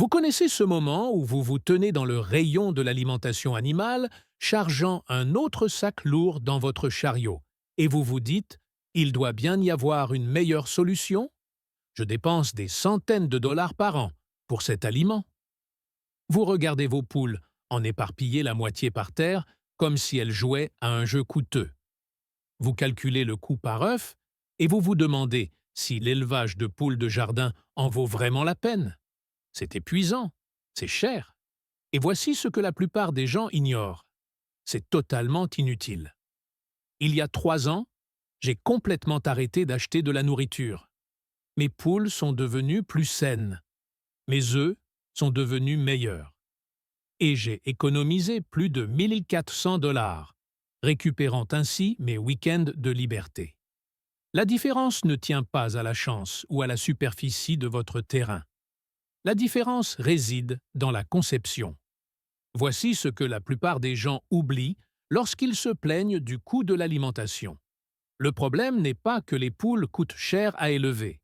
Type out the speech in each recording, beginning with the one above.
Vous connaissez ce moment où vous vous tenez dans le rayon de l'alimentation animale, chargeant un autre sac lourd dans votre chariot, et vous vous dites « Il doit bien y avoir une meilleure solution? Je dépense des centaines de dollars par an pour cet aliment. » Vous regardez vos poules en éparpiller la moitié par terre, comme si elles jouaient à un jeu coûteux. Vous calculez le coût par œuf, et vous vous demandez si l'élevage de poules de jardin en vaut vraiment la peine. C'est épuisant, c'est cher. Et voici ce que la plupart des gens ignorent. C'est totalement inutile. Il y a 3 ans, j'ai complètement arrêté d'acheter de la nourriture. Mes poules sont devenues plus saines. Mes œufs sont devenus meilleurs. Et j'ai économisé plus de 1400 dollars, récupérant ainsi mes week-ends de liberté. La différence ne tient pas à la chance ou à la superficie de votre terrain. La différence réside dans la conception. Voici ce que la plupart des gens oublient lorsqu'ils se plaignent du coût de l'alimentation. Le problème n'est pas que les poules coûtent cher à élever.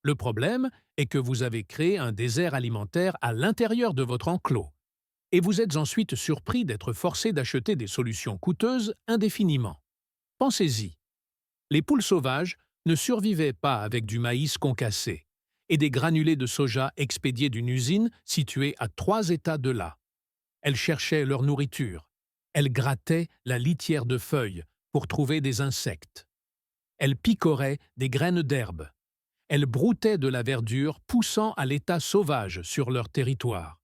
Le problème est que vous avez créé un désert alimentaire à l'intérieur de votre enclos. Et vous êtes ensuite surpris d'être forcé d'acheter des solutions coûteuses indéfiniment. Pensez-y. Les poules sauvages ne survivaient pas avec du maïs concassé et des granulés de soja expédiés d'une usine située à 3 États de là. Elles cherchaient leur nourriture. Elles grattaient la litière de feuilles pour trouver des insectes. Elles picoraient des graines d'herbe. Elles broutaient de la verdure poussant à l'état sauvage sur leur territoire.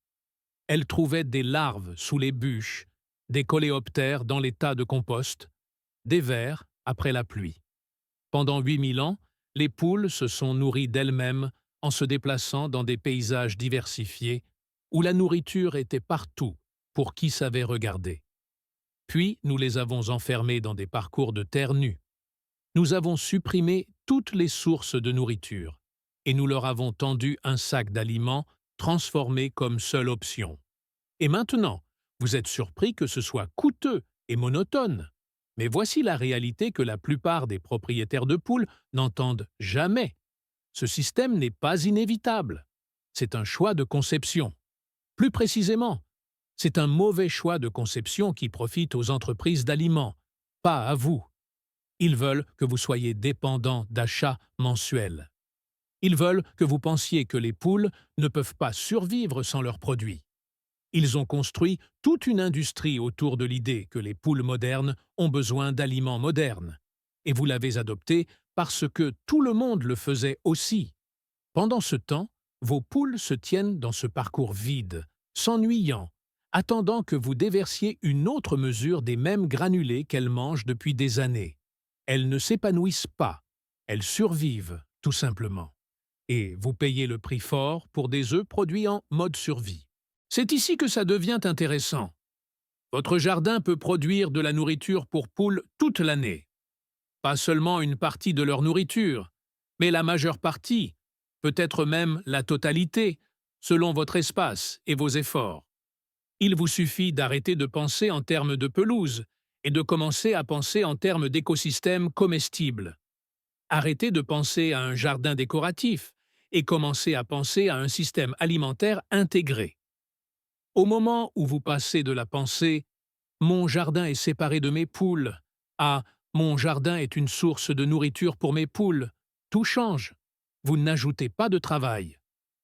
Elles trouvaient des larves sous les bûches, des coléoptères dans les tas de compost, des vers après la pluie. Pendant 8000 ans, les poules se sont nourries d'elles-mêmes en se déplaçant dans des paysages diversifiés où la nourriture était partout pour qui savait regarder. Puis nous les avons enfermées dans des parcours de terre nue. Nous avons supprimé toutes les sources de nourriture et nous leur avons tendu un sac d'aliments transformé comme seule option. Et maintenant, vous êtes surpris que ce soit coûteux et monotone. Mais voici la réalité que la plupart des propriétaires de poules n'entendent jamais. Ce système n'est pas inévitable. C'est un choix de conception. Plus précisément, c'est un mauvais choix de conception qui profite aux entreprises d'aliments, pas à vous. Ils veulent que vous soyez dépendant d'achats mensuels. Ils veulent que vous pensiez que les poules ne peuvent pas survivre sans leurs produits. Ils ont construit toute une industrie autour de l'idée que les poules modernes ont besoin d'aliments modernes. Et vous l'avez adopté parce que tout le monde le faisait aussi. Pendant ce temps, vos poules se tiennent dans ce parcours vide, s'ennuyant, attendant que vous déversiez une autre mesure des mêmes granulés qu'elles mangent depuis des années. Elles ne s'épanouissent pas, elles survivent, tout simplement. Et vous payez le prix fort pour des œufs produits en mode survie. C'est ici que ça devient intéressant. Votre jardin peut produire de la nourriture pour poules toute l'année. Pas seulement une partie de leur nourriture, mais la majeure partie, peut-être même la totalité, selon votre espace et vos efforts. Il vous suffit d'arrêter de penser en termes de pelouse et de commencer à penser en termes d'écosystème comestible. Arrêtez de penser à un jardin décoratif et commencez à penser à un système alimentaire intégré. Au moment où vous passez de la pensée « Mon jardin est séparé de mes poules » à « Mon jardin est une source de nourriture pour mes poules », tout change. Vous n'ajoutez pas de travail.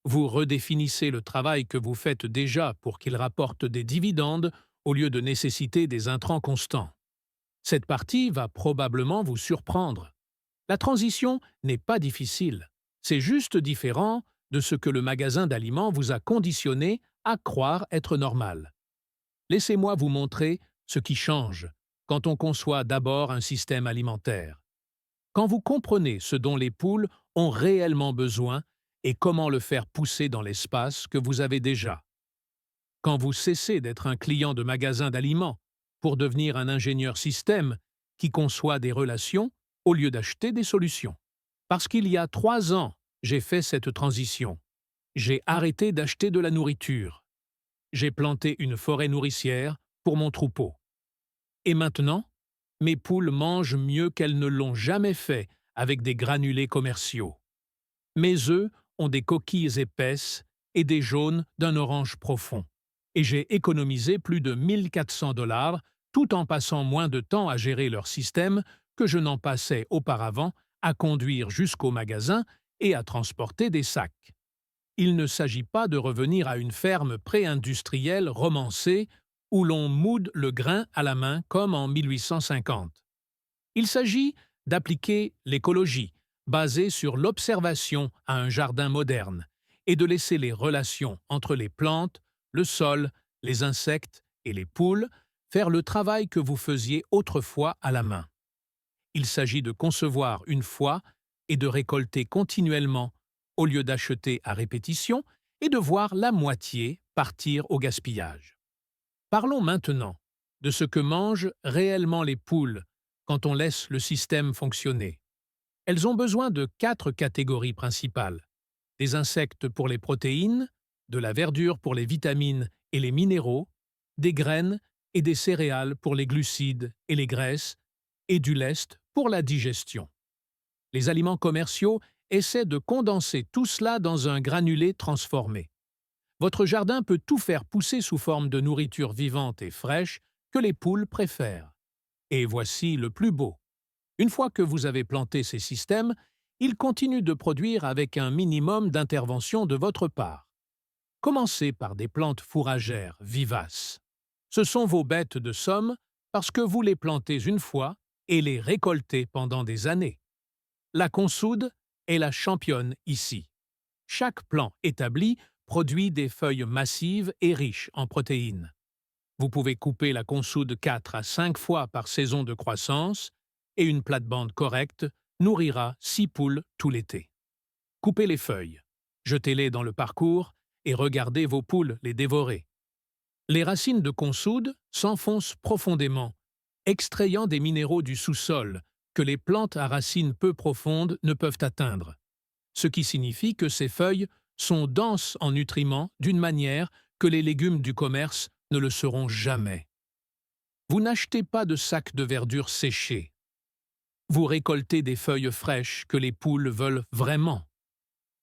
Vous redéfinissez le travail que vous faites déjà pour qu'il rapporte des dividendes au lieu de nécessiter des intrants constants. Cette partie va probablement vous surprendre. La transition n'est pas difficile. C'est juste différent de ce que le magasin d'aliments vous a conditionné à croire être normal. Laissez-moi vous montrer ce qui change quand on conçoit d'abord un système alimentaire. Quand vous comprenez ce dont les poules ont réellement besoin et comment le faire pousser dans l'espace que vous avez déjà. Quand vous cessez d'être un client de magasin d'aliments pour devenir un ingénieur système qui conçoit des relations au lieu d'acheter des solutions. Parce qu'il y a 3 ans, j'ai fait cette transition. J'ai arrêté d'acheter de la nourriture. J'ai planté une forêt nourricière pour mon troupeau. Et maintenant, mes poules mangent mieux qu'elles ne l'ont jamais fait avec des granulés commerciaux. Mes œufs ont des coquilles épaisses et des jaunes d'un orange profond. Et j'ai économisé plus de 1 400 $ tout en passant moins de temps à gérer leur système que je n'en passais auparavant à conduire jusqu'au magasin et à transporter des sacs. Il ne s'agit pas de revenir à une ferme pré-industrielle romancée où l'on moude le grain à la main comme en 1850. Il s'agit d'appliquer l'écologie, basée sur l'observation à un jardin moderne, et de laisser les relations entre les plantes, le sol, les insectes et les poules faire le travail que vous faisiez autrefois à la main. Il s'agit de concevoir une fois et de récolter continuellement, au lieu d'acheter à répétition et de voir la moitié partir au gaspillage. Parlons maintenant de ce que mangent réellement les poules quand on laisse le système fonctionner. Elles ont besoin de 4 catégories principales: des insectes pour les protéines, de la verdure pour les vitamines et les minéraux, des graines et des céréales pour les glucides et les graisses, et du lest pour la digestion. Les aliments commerciaux essaient de condenser tout cela dans un granulé transformé. Votre jardin peut tout faire pousser sous forme de nourriture vivante et fraîche que les poules préfèrent. Et voici le plus beau. Une fois que vous avez planté ces systèmes, ils continuent de produire avec un minimum d'intervention de votre part. Commencez par des plantes fourragères vivaces. Ce sont vos bêtes de somme parce que vous les plantez une fois et les récoltez pendant des années. La consoude est la championne ici. Chaque plant établi produit des feuilles massives et riches en protéines. Vous pouvez couper la consoude 4 à 5 fois par saison de croissance et une plate-bande correcte nourrira 6 poules tout l'été. Coupez les feuilles, jetez-les dans le parcours et regardez vos poules les dévorer. Les racines de consoude s'enfoncent profondément, extrayant des minéraux du sous-sol que les plantes à racines peu profondes ne peuvent atteindre, ce qui signifie que ces feuilles sont denses en nutriments d'une manière que les légumes du commerce ne le seront jamais. Vous n'achetez pas de sacs de verdure séchés. Vous récoltez des feuilles fraîches que les poules veulent vraiment.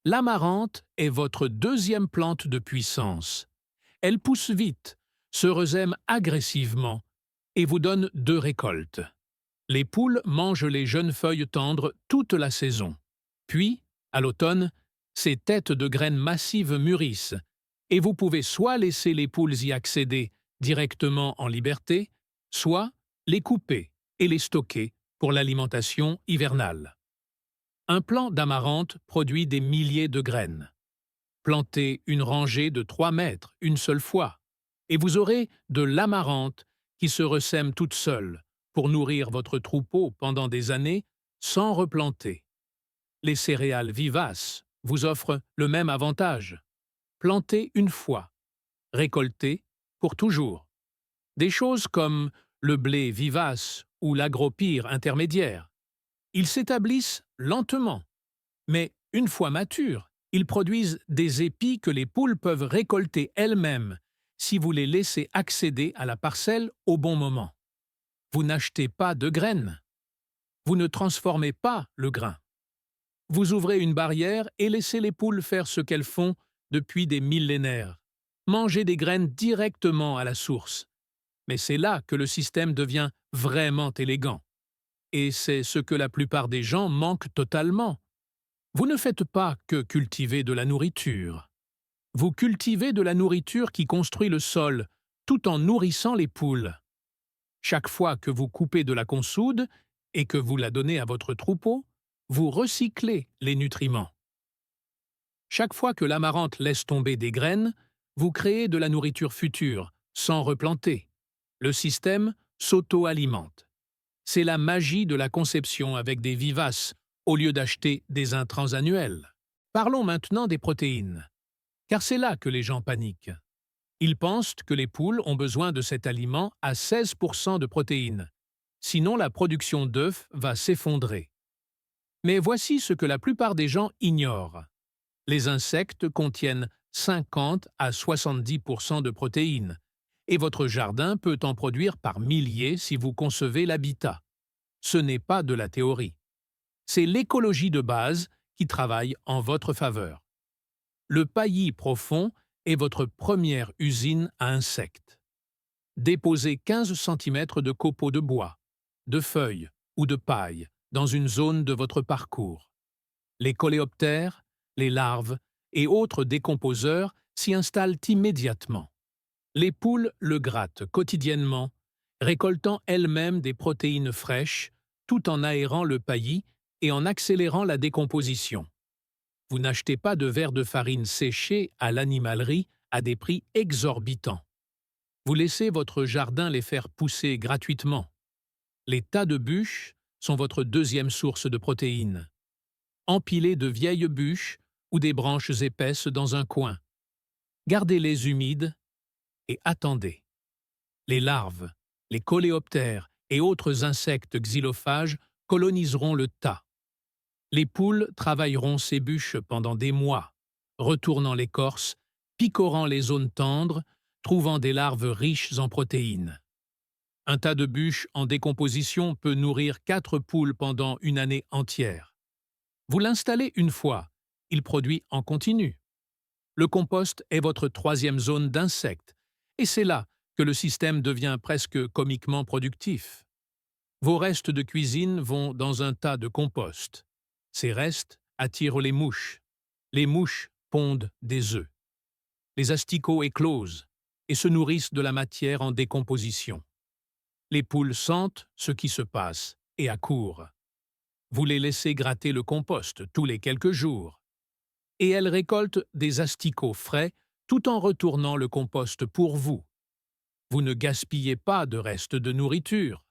L'amarante est votre deuxième plante de puissance. Elle pousse vite, se resème agressivement et vous donne 2 récoltes. Les poules mangent les jeunes feuilles tendres toute la saison. Puis, à l'automne, ces têtes de graines massives mûrissent et vous pouvez soit laisser les poules y accéder directement en liberté, soit les couper et les stocker pour l'alimentation hivernale. Un plant d'amarante produit des milliers de graines. Plantez une rangée de 3 mètres une seule fois, et vous aurez de l'amarante qui se ressème toute seule pour nourrir votre troupeau pendant des années sans replanter. Les céréales vivaces vous offrent le même avantage. Plantez une fois, récoltez pour toujours. Des choses comme le blé vivace ou l'agropyre intermédiaire. Ils s'établissent lentement, mais une fois matures, ils produisent des épis que les poules peuvent récolter elles-mêmes si vous les laissez accéder à la parcelle au bon moment. Vous n'achetez pas de graines. Vous ne transformez pas le grain. Vous ouvrez une barrière et laissez les poules faire ce qu'elles font depuis des millénaires. Mangez des graines directement à la source. Mais c'est là que le système devient vraiment élégant. Et c'est ce que la plupart des gens manquent totalement. Vous ne faites pas que cultiver de la nourriture. Vous cultivez de la nourriture qui construit le sol, tout en nourrissant les poules. Chaque fois que vous coupez de la consoude et que vous la donnez à votre troupeau, vous recyclez les nutriments. Chaque fois que l'amarante laisse tomber des graines, vous créez de la nourriture future, sans replanter. Le système s'auto-alimente. C'est la magie de la conception avec des vivaces, au lieu d'acheter des intrants annuels. Parlons maintenant des protéines, car c'est là que les gens paniquent. Ils pensent que les poules ont besoin de cet aliment à 16% de protéines. Sinon, la production d'œufs va s'effondrer. Mais voici ce que la plupart des gens ignorent. Les insectes contiennent 50 à 70% de protéines, et votre jardin peut en produire par milliers si vous concevez l'habitat. Ce n'est pas de la théorie. C'est l'écologie de base qui travaille en votre faveur. Le paillis profond est votre première usine à insectes. Déposez 15 cm de copeaux de bois, de feuilles ou de paille dans une zone de votre parcours. Les coléoptères, les larves et autres décomposeurs s'y installent immédiatement. Les poules le grattent quotidiennement, récoltant elles-mêmes des protéines fraîches, tout en aérant le paillis et en accélérant la décomposition. Vous n'achetez pas de verre de farine séchée à l'animalerie à des prix exorbitants. Vous laissez votre jardin les faire pousser gratuitement. Les tas de bûches sont votre deuxième source de protéines. Empilez de vieilles bûches ou des branches épaisses dans un coin. Gardez-les humides et attendez. Les larves, les coléoptères et autres insectes xylophages coloniseront le tas. Les poules travailleront ces bûches pendant des mois, retournant l'écorce, picorant les zones tendres, trouvant des larves riches en protéines. Un tas de bûches en décomposition peut nourrir 4 poules pendant une année entière. Vous l'installez une fois, il produit en continu. Le compost est votre troisième zone d'insectes, et c'est là que le système devient presque comiquement productif. Vos restes de cuisine vont dans un tas de compost. Ces restes attirent les mouches. Les mouches pondent des œufs. Les asticots éclosent et se nourrissent de la matière en décomposition. Les poules sentent ce qui se passe et accourent. Vous les laissez gratter le compost tous les quelques jours. Et elles récoltent des asticots frais tout en retournant le compost pour vous. Vous ne gaspillez pas de restes de nourriture.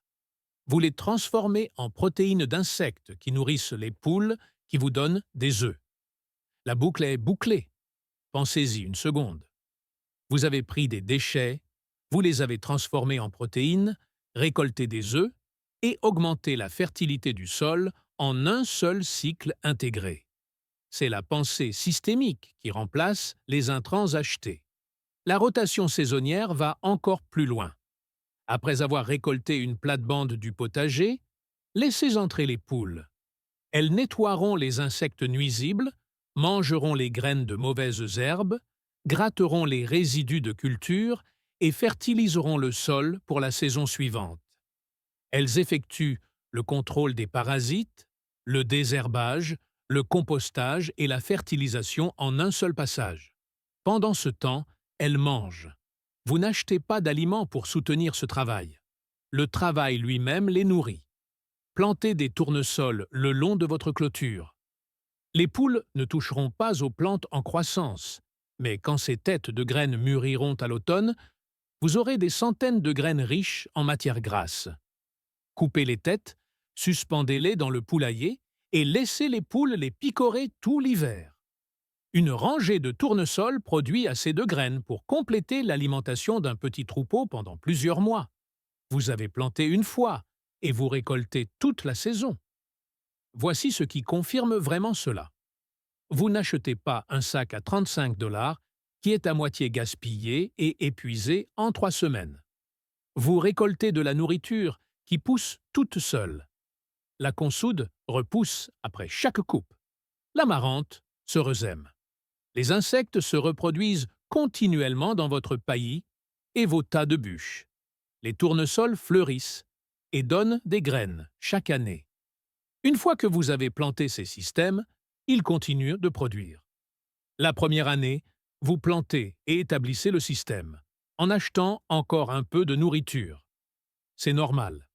Vous les transformez en protéines d'insectes qui nourrissent les poules qui vous donnent des œufs. La boucle est bouclée. Pensez-y une seconde. Vous avez pris des déchets, vous les avez transformés en protéines, récolté des œufs et augmenté la fertilité du sol en un seul cycle intégré. C'est la pensée systémique qui remplace les intrants achetés. La rotation saisonnière va encore plus loin. Après avoir récolté une plate-bande du potager, laissez entrer les poules. Elles nettoieront les insectes nuisibles, mangeront les graines de mauvaises herbes, gratteront les résidus de culture et fertiliseront le sol pour la saison suivante. Elles effectuent le contrôle des parasites, le désherbage, le compostage et la fertilisation en un seul passage. Pendant ce temps, elles mangent. Vous n'achetez pas d'aliments pour soutenir ce travail. Le travail lui-même les nourrit. Plantez des tournesols le long de votre clôture. Les poules ne toucheront pas aux plantes en croissance, mais quand ces têtes de graines mûriront à l'automne, vous aurez des centaines de graines riches en matière grasse. Coupez les têtes, suspendez-les dans le poulailler et laissez les poules les picorer tout l'hiver. Une rangée de tournesols produit assez de graines pour compléter l'alimentation d'un petit troupeau pendant plusieurs mois. Vous avez planté une fois et vous récoltez toute la saison. Voici ce qui confirme vraiment cela. Vous n'achetez pas un sac à 35 $ qui est à moitié gaspillé et épuisé en 3 semaines. Vous récoltez de la nourriture qui pousse toute seule. La consoude repousse après chaque coupe. L'amarante se resème. Les insectes se reproduisent continuellement dans votre paillis et vos tas de bûches. Les tournesols fleurissent et donnent des graines chaque année. Une fois que vous avez planté ces systèmes, ils continuent de produire. La première année, vous plantez et établissez le système, en achetant encore un peu de nourriture. C'est normal.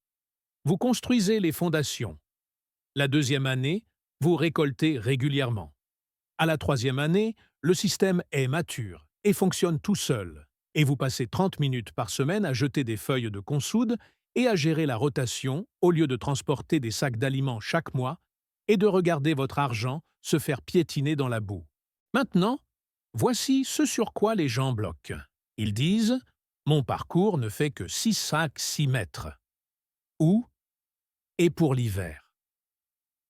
Vous construisez les fondations. La deuxième année, vous récoltez régulièrement. À la troisième année, le système est mature et fonctionne tout seul, et vous passez 30 minutes par semaine à jeter des feuilles de consoude et à gérer la rotation au lieu de transporter des sacs d'aliments chaque mois et de regarder votre argent se faire piétiner dans la boue. Maintenant, voici ce sur quoi les gens bloquent. Ils disent « Mon parcours ne fait que 6 sacs 6 mètres » ou « Et pour l'hiver »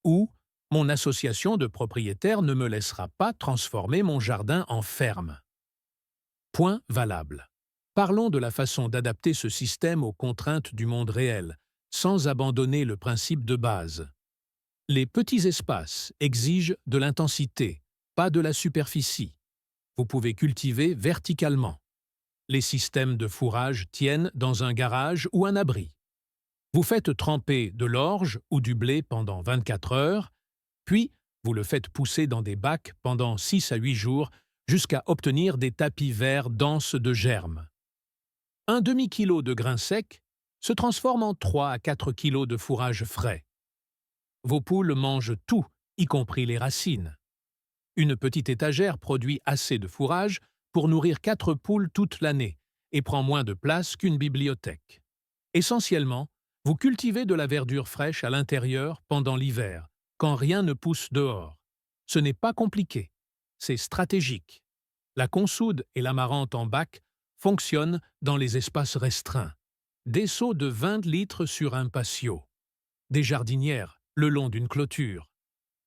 ou « Mon association de propriétaires ne me laissera pas transformer mon jardin en ferme ». Point valable. Parlons de la façon d'adapter ce système aux contraintes du monde réel, sans abandonner le principe de base. Les petits espaces exigent de l'intensité, pas de la superficie. Vous pouvez cultiver verticalement. Les systèmes de fourrage tiennent dans un garage ou un abri. Vous faites tremper de l'orge ou du blé pendant 24 heures, puis vous le faites pousser dans des bacs pendant 6 à 8 jours jusqu'à obtenir des tapis verts denses de germes. Un demi-kilo de grains secs se transforme en 3 à 4 kilos de fourrage frais. Vos poules mangent tout, y compris les racines. Une petite étagère produit assez de fourrage pour nourrir 4 poules toute l'année et prend moins de place qu'une bibliothèque. Essentiellement, vous cultivez de la verdure fraîche à l'intérieur pendant l'hiver, quand rien ne pousse dehors. Ce n'est pas compliqué, c'est stratégique. La consoude et l'amarante en bac fonctionnent dans les espaces restreints. Des seaux de 20 litres sur un patio. Des jardinières le long d'une clôture.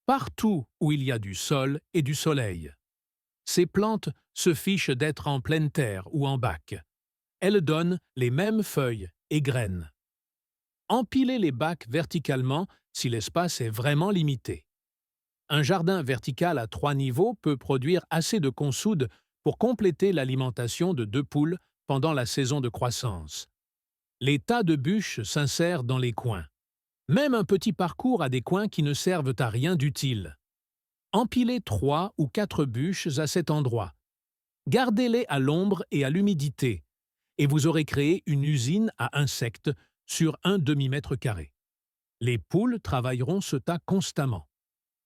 Partout où il y a du sol et du soleil. Ces plantes se fichent d'être en pleine terre ou en bac. Elles donnent les mêmes feuilles et graines. Empilez les bacs verticalement si l'espace est vraiment limité. Un jardin vertical à 3 niveaux peut produire assez de consoude pour compléter l'alimentation de 2 poules pendant la saison de croissance. Les tas de bûches s'insèrent dans les coins. Même un petit parcours a des coins qui ne servent à rien d'utile. Empilez 3 ou 4 bûches à cet endroit. Gardez-les à l'ombre et à l'humidité, et vous aurez créé une usine à insectes sur un demi-mètre carré. Les poules travailleront ce tas constamment.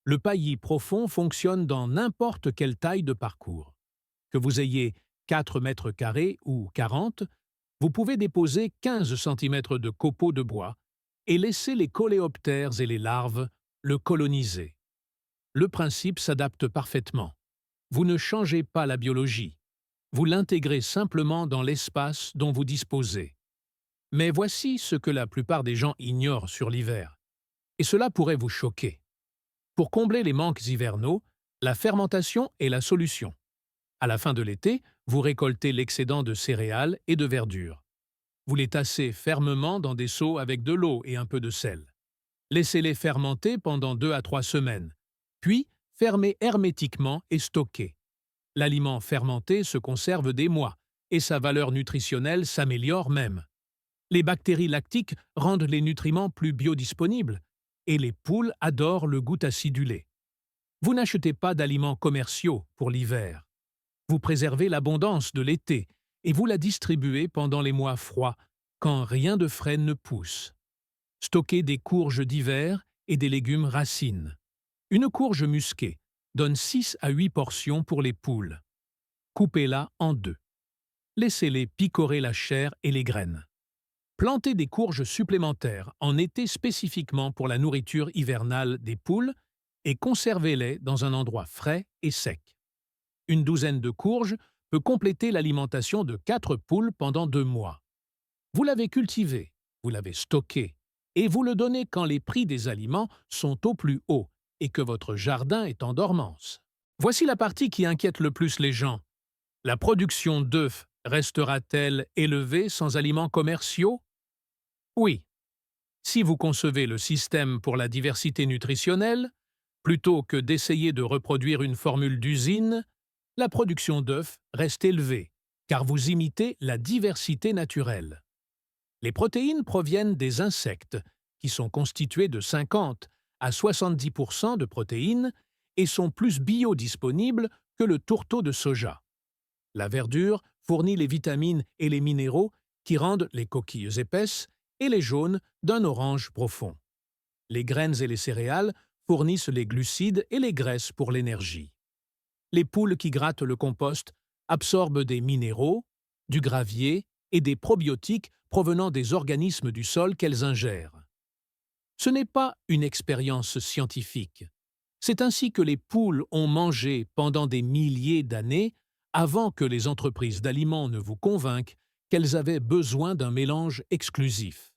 Le paillis profond fonctionne dans n'importe quelle taille de parcours. Que vous ayez 4 mètres carrés ou 40, vous pouvez déposer 15 cm de copeaux de bois et laisser les coléoptères et les larves le coloniser. Le principe s'adapte parfaitement. Vous ne changez pas la biologie. Vous l'intégrez simplement dans l'espace dont vous disposez. Mais voici ce que la plupart des gens ignorent sur l'hiver. Et cela pourrait vous choquer. Pour combler les manques hivernaux, la fermentation est la solution. À la fin de l'été, vous récoltez l'excédent de céréales et de verdure. Vous les tassez fermement dans des seaux avec de l'eau et un peu de sel. Laissez-les fermenter pendant 2 à 3 semaines, puis fermez hermétiquement et stockez. L'aliment fermenté se conserve des mois et sa valeur nutritionnelle s'améliore même. Les bactéries lactiques rendent les nutriments plus biodisponibles et les poules adorent le goût acidulé. Vous n'achetez pas d'aliments commerciaux pour l'hiver. Vous préservez l'abondance de l'été et vous la distribuez pendant les mois froids, quand rien de frais ne pousse. Stockez des courges d'hiver et des légumes racines. Une courge musquée donne 6 à 8 portions pour les poules. Coupez-la en 2. Laissez-les picorer la chair et les graines. Plantez des courges supplémentaires en été spécifiquement pour la nourriture hivernale des poules et conservez-les dans un endroit frais et sec. Une douzaine de courges peut compléter l'alimentation de 4 poules pendant 2 mois. Vous l'avez cultivé, vous l'avez stocké, et vous le donnez quand les prix des aliments sont au plus haut et que votre jardin est en dormance. Voici la partie qui inquiète le plus les gens. La production d'œufs restera-t-elle élevée sans aliments commerciaux? Oui. Si vous concevez le système pour la diversité nutritionnelle, plutôt que d'essayer de reproduire une formule d'usine, la production d'œufs reste élevée, car vous imitez la diversité naturelle. Les protéines proviennent des insectes, qui sont constitués de 50 à 70% de protéines et sont plus biodisponibles que le tourteau de soja. La verdure fournit les vitamines et les minéraux qui rendent les coquilles épaisses et les jaunes d'un orange profond. Les graines et les céréales fournissent les glucides et les graisses pour l'énergie. Les poules qui grattent le compost absorbent des minéraux, du gravier et des probiotiques provenant des organismes du sol qu'elles ingèrent. Ce n'est pas une expérience scientifique. C'est ainsi que les poules ont mangé pendant des milliers d'années avant que les entreprises d'aliments ne vous convainquent qu'elles avaient besoin d'un mélange exclusif.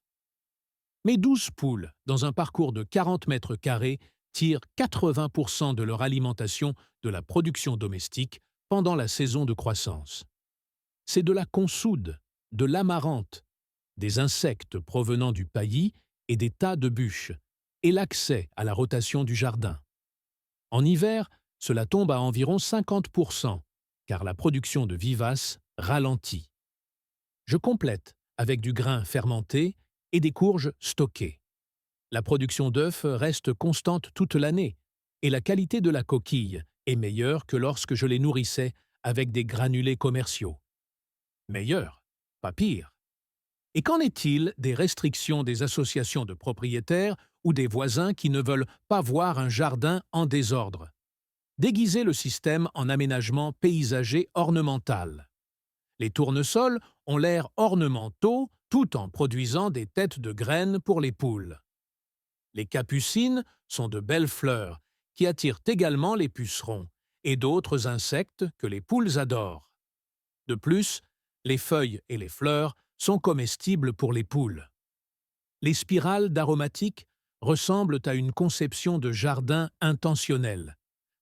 Mes 12 poules, dans un parcours de 40 mètres carrés, tirent 80% de leur alimentation de la production domestique pendant la saison de croissance. C'est de la consoude, de l'amarante, des insectes provenant du paillis et des tas de bûches, et l'accès à la rotation du jardin. En hiver, cela tombe à environ 50%, car la production de vivaces ralentit. Je complète avec du grain fermenté et des courges stockées. La production d'œufs reste constante toute l'année et la qualité de la coquille est meilleure que lorsque je les nourrissais avec des granulés commerciaux. Meilleur, pas pire. Et qu'en est-il des restrictions des associations de propriétaires ou des voisins qui ne veulent pas voir un jardin en désordre? Déguisez le système en aménagement paysager ornemental. Les tournesols ont l'air ornementaux tout en produisant des têtes de graines pour les poules. Les capucines sont de belles fleurs qui attirent également les pucerons et d'autres insectes que les poules adorent. De plus, les feuilles et les fleurs sont comestibles pour les poules. Les spirales d'aromatiques ressemblent à une conception de jardin intentionnelle,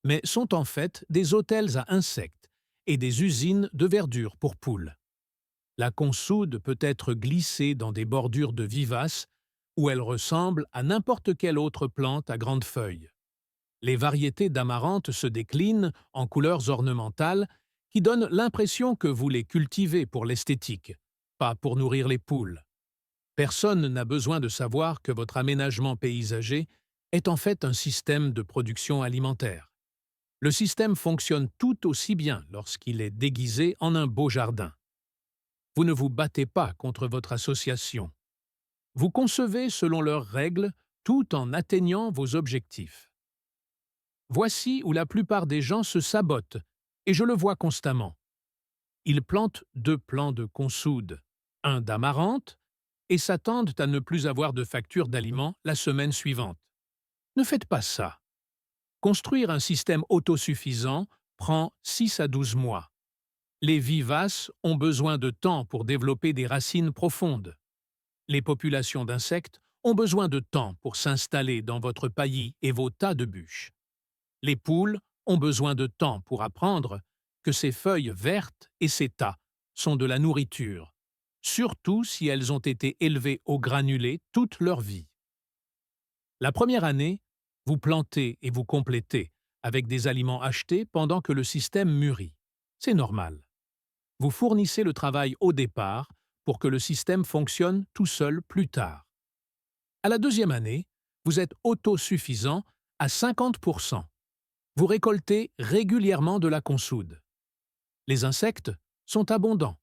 mais sont en fait des hôtels à insectes et des usines de verdure pour poules. La consoude peut être glissée dans des bordures de vivaces où elle ressemble à n'importe quelle autre plante à grandes feuilles. Les variétés d'amarante se déclinent en couleurs ornementales qui donnent l'impression que vous les cultivez pour l'esthétique, pas pour nourrir les poules. Personne n'a besoin de savoir que votre aménagement paysager est en fait un système de production alimentaire. Le système fonctionne tout aussi bien lorsqu'il est déguisé en un beau jardin. Vous ne vous battez pas contre votre association. Vous concevez selon leurs règles tout en atteignant vos objectifs. Voici où la plupart des gens se sabotent, et je le vois constamment. Ils plantent 2 plants de consoude, un d'amarante, et s'attendent à ne plus avoir de facture d'aliments la semaine suivante. Ne faites pas ça. Construire un système autosuffisant prend 6 à 12 mois. Les vivaces ont besoin de temps pour développer des racines profondes. Les populations d'insectes ont besoin de temps pour s'installer dans votre paillis et vos tas de bûches. Les poules ont besoin de temps pour apprendre que ces feuilles vertes et ces tas sont de la nourriture, surtout si elles ont été élevées au granulé toute leur vie. La première année, vous plantez et vous complétez avec des aliments achetés pendant que le système mûrit. C'est normal. Vous fournissez le travail au départ pour que le système fonctionne tout seul plus tard. À la deuxième année, vous êtes autosuffisant à 50%. Vous récoltez régulièrement de la consoude. Les insectes sont abondants.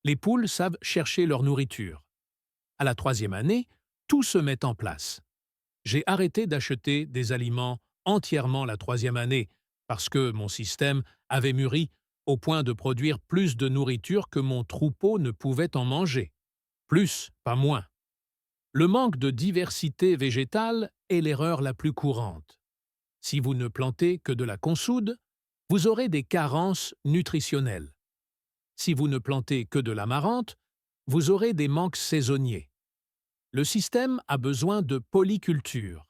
Les poules savent chercher leur nourriture. À la troisième année, tout se met en place. J'ai arrêté d'acheter des aliments entièrement la troisième année parce que mon système avait mûri au point de produire plus de nourriture que mon troupeau ne pouvait en manger. Plus, pas moins. Le manque de diversité végétale est l'erreur la plus courante. Si vous ne plantez que de la consoude, vous aurez des carences nutritionnelles. Si vous ne plantez que de l'amarante, vous aurez des manques saisonniers. Le système a besoin de polyculture.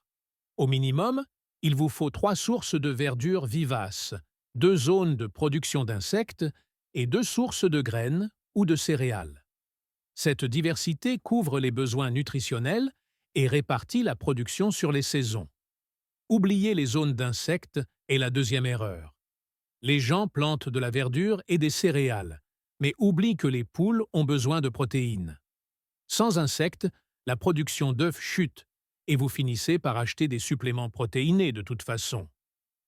Au minimum, il vous faut 3 sources de verdure vivaces, 2 zones de production d'insectes et 2 sources de graines ou de céréales. Cette diversité couvre les besoins nutritionnels et répartit la production sur les saisons. Oublier les zones d'insectes est la deuxième erreur. Les gens plantent de la verdure et des céréales, mais oublient que les poules ont besoin de protéines. Sans insectes, la production d'œufs chute et vous finissez par acheter des suppléments protéinés de toute façon.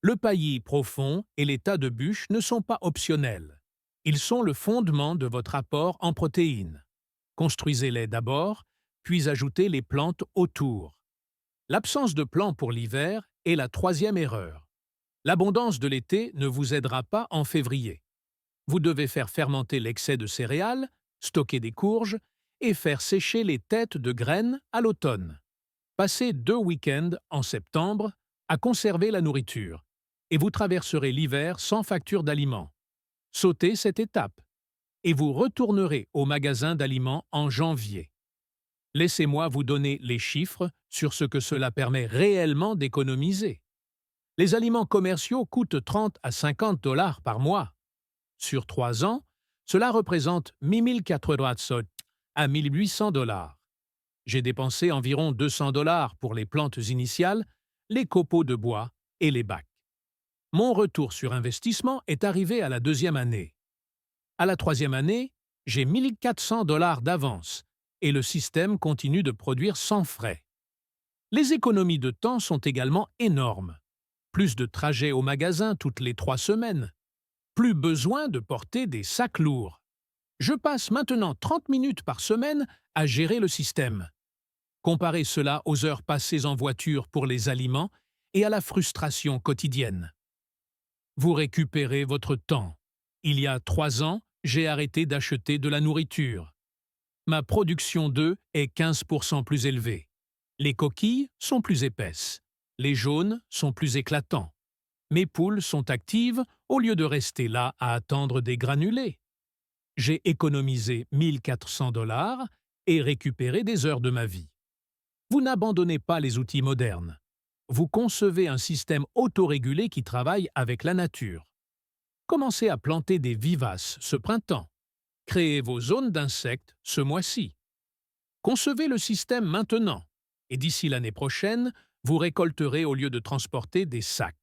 Le paillis profond et les tas de bûches ne sont pas optionnels. Ils sont le fondement de votre apport en protéines. Construisez-les d'abord, puis ajoutez les plantes autour. L'absence de plants pour l'hiver est la troisième erreur. L'abondance de l'été ne vous aidera pas en février. Vous devez faire fermenter l'excès de céréales, stocker des courges et faire sécher les têtes de graines à l'automne. Passez 2 week-ends en septembre à conserver la nourriture et vous traverserez l'hiver sans facture d'aliments. Sautez cette étape et vous retournerez au magasin d'aliments en janvier. Laissez-moi vous donner les chiffres sur ce que cela permet réellement d'économiser. Les aliments commerciaux coûtent 30 à 50 $ par mois. Sur 3 ans, cela représente 1.400 à 1 800 $. J'ai dépensé environ 200 $ pour les plantes initiales, les copeaux de bois et les bacs. Mon retour sur investissement est arrivé à la 2e année. À la 3e année, j'ai 1 400 $ d'avance et le système continue de produire sans frais. Les économies de temps sont également énormes. Plus de trajets au magasin toutes les 3 semaines. Plus besoin de porter des sacs lourds. Je passe maintenant 30 minutes par semaine à gérer le système. Comparez cela aux heures passées en voiture pour les aliments et à la frustration quotidienne. Vous récupérez votre temps. Il y a 3 ans, j'ai arrêté d'acheter de la nourriture. Ma production d'œufs est 15% plus élevée. Les coquilles sont plus épaisses. Les jaunes sont plus éclatants. Mes poules sont actives au lieu de rester là à attendre des granulés. J'ai économisé 1 400 $ et récupéré des heures de ma vie. Vous n'abandonnez pas les outils modernes. Vous concevez un système autorégulé qui travaille avec la nature. Commencez à planter des vivaces ce printemps. Créez vos zones d'insectes ce mois-ci. Concevez le système maintenant, et d'ici l'année prochaine, vous récolterez au lieu de transporter des sacs.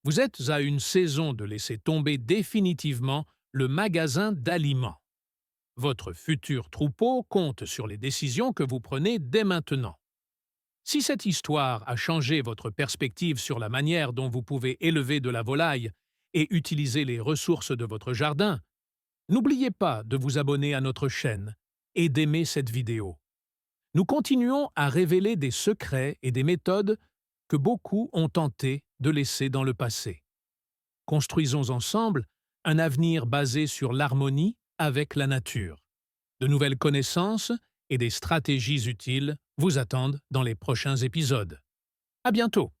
Vous êtes à une saison de laisser tomber définitivement le magasin d'aliments. Votre futur troupeau compte sur les décisions que vous prenez dès maintenant. Si cette histoire a changé votre perspective sur la manière dont vous pouvez élever de la volaille et utiliser les ressources de votre jardin, n'oubliez pas de vous abonner à notre chaîne et d'aimer cette vidéo. Nous continuons à révéler des secrets et des méthodes que beaucoup ont tenté de laisser dans le passé. Construisons ensemble un avenir basé sur l'harmonie avec la nature. De nouvelles connaissances et des stratégies utiles vous attendent dans les prochains épisodes. À bientôt!